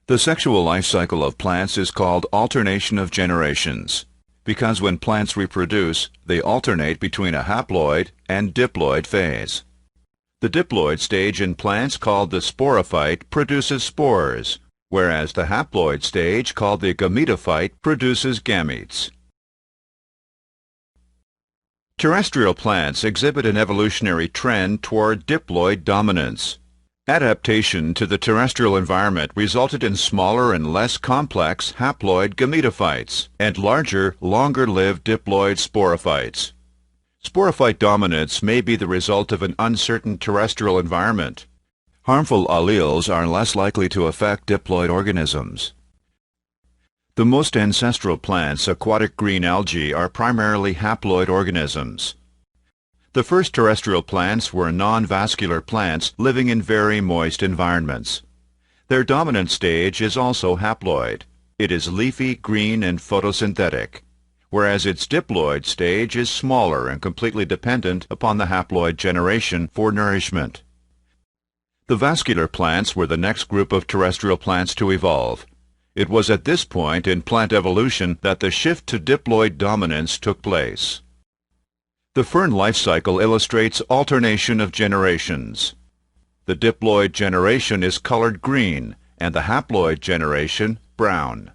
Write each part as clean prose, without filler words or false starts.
The sexual life cycle of plants is called alternation of generations, because when plants reproduce, they alternate between a haploid and diploid phase. The diploid stage in plants, called the sporophyte, produces spores, whereas the haploid stage, called the gametophyte, produces gametes. Terrestrial plants exhibit an evolutionary trend toward diploid dominance. Adaptation to the terrestrial environment resulted in smaller and less complex haploid gametophytes and larger, longer-lived diploid sporophytes. Sporophyte dominance may be the result of an uncertain terrestrial environment. Harmful alleles are less likely to affect diploid organisms. The most ancestral plants, aquatic green algae, are primarily haploid organisms. The first terrestrial plants were non-vascular plants living in very moist environments. Their dominant stage is also haploid. It is leafy, green, and photosynthetic, whereas its diploid stage is smaller and completely dependent upon the haploid generation for nourishment. The vascular plants were the next group of terrestrial plants to evolve. It was at this point in plant evolution that the shift to diploid dominance took place. The fern life cycle illustrates alternation of generations. The diploid generation is colored green and the haploid generation brown.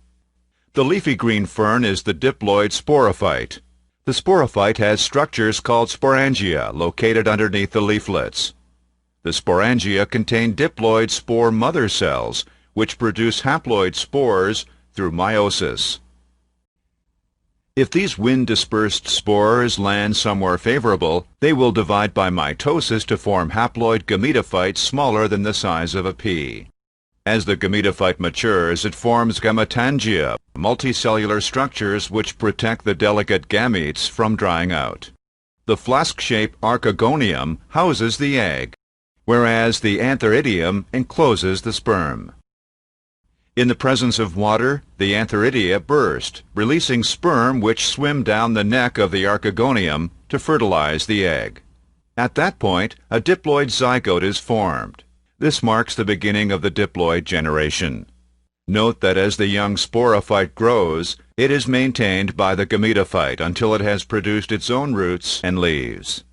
The leafy green fern is the diploid sporophyte. The sporophyte has structures called sporangia located underneath the leaflets. The sporangia contain diploid spore mother cells, which produce haploid spores through meiosis. If these wind-dispersed spores land somewhere favorable, they will divide by mitosis to form haploid gametophytes smaller than the size of a pea. As the gametophyte matures, it forms gametangia, multicellular structures which protect the delicate gametes from drying out. The flask-shaped archegonium houses the egg, whereas the antheridium encloses the sperm. In the presence of water, the antheridia burst, releasing sperm which swim down the neck of the archegonium to fertilize the egg. At that point, a diploid zygote is formed. This marks the beginning of the diploid generation. Note that as the young sporophyte grows, it is maintained by the gametophyte until it has produced its own roots and leaves.